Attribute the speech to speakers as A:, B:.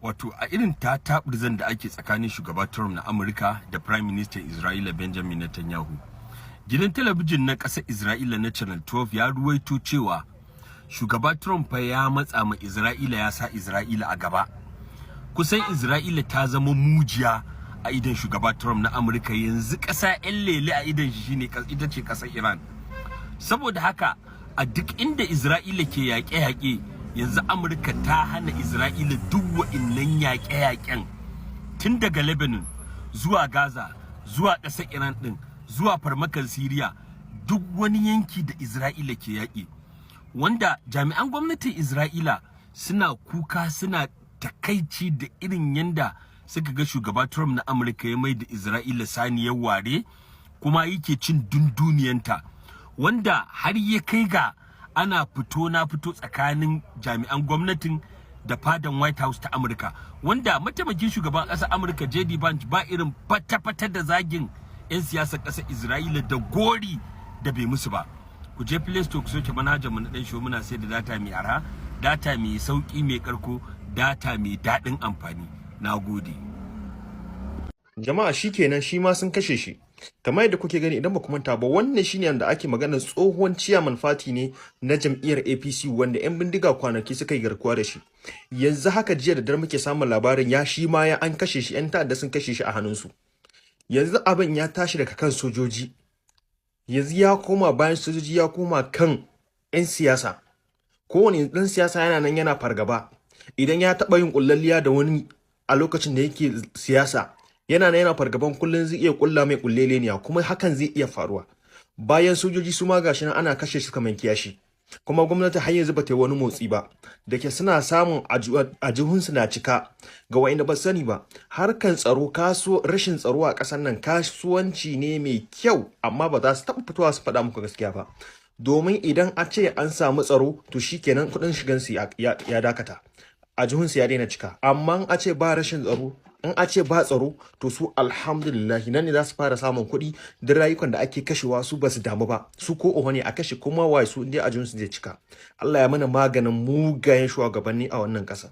A: Wato a irin tatabirzan da ake tsakanin shugaba Trump na Amurka da Prime Minister Isra'ila Benjamin Netanyahu, gidan talabijin na ƙasar Isra'ila na Channel 12 ya ruwaito cewa shugaba Trump ya matsa ma Isra'ila, ya sa Isra'ila a gaba. Kusan Isra'ila ta zama mujiya a idan shugaba Trump na Amurka. Yanzu ƙasa 'yan lele a idan shi shine ita ce ƙasar Iran. Saboda haka a duk inda Isra'ila ke yaƙe-yaƙe, yanzu Amurka ta hana Isra'ila duk wa'innan yaƙe-yaƙen, tun daga Lebanon zuwa Gaza zuwa ƙasar Iran ɗin zuwa farmakan Syria, duk wani yanki da Isra'ila ke yaƙi, wanda jami'an gwamnatin Isra'ila suna kuka, suna takaici da irin yanda suka ga shugaba Trump na Amurka ya mai da Isra'ila saniyar ware kuma yake cin dunduniyanta, wanda har ya kai ga ana fito na fito tsakanin jami'an gwamnatin da fadan White House ta Amurka, wanda mataimakin shugaban ƙasar Amurka JD Vance ba irin fata-fata da zagin 'yan siyasar ƙasar Isra'ila da gori da bai musu ba. Ku je Play Store ku soke manhajar mu na Dan Show, muna sai da data mai arha, data mai sauki mai karko, data mai daɗin amfani. Nagode.
B: Jama'a shikenan, shi ma sun kashe shi. Kamar yadda kuke gani, idan ba ku manta ba, wannan shine yanda ake magana tsohon chairman fati ne na jam'iyyar APC wanda 'yan bindiga kwanaki suka yi garkuwa da shi. Yanzu haka jiya da dare muke samun labarin ya shi ma ya an kashe shi, 'yan ta'adda sun kashe shi a hannunsu. Yanzu abin ya tashi daga kan sojoji, yanzu ya koma bayan sojoji, ya koma kan 'yan siyasa. Kowane ɗan siyasa yana nan yana fargaba idan ya taɓa yin ƙullalliya da wani a lokacin da yake siyasa, yana nan yana fargaban kullun zai iya ƙulla mai ƙulleleniya, kuma hakan zai iya faruwa. Bayan sojoji su ma gashi nan ana kashe su kamar kiyashi, kuma gwamnati har yanzu ba ta yi wani motsi ba, da ke suna samun ajihunsu na cika. Ga wa'inda ba sani ba, harkan tsaro, rashin tsaro a ƙasar nan kasuwanci ne mai kyau, amma ba za su taɓa fitowa su faɗa muku gaskiya ba. Domin idan a ce an samu tsaro, to shikenan kuɗin shigansu ya dakata, ajihunsu ya daina cika. Amma a ce ba rashin tsaro, in a ce ba tsaro, to su alhamdulillah nan ne za su fara samun kuɗi. Da rayukan da ake kashewa su ba su damu ba, su ko oho ne a kashe kuma waye su inda ajinsu zai cika. Allah ya mana maganin mugayen shugabanni a wannan ƙasa.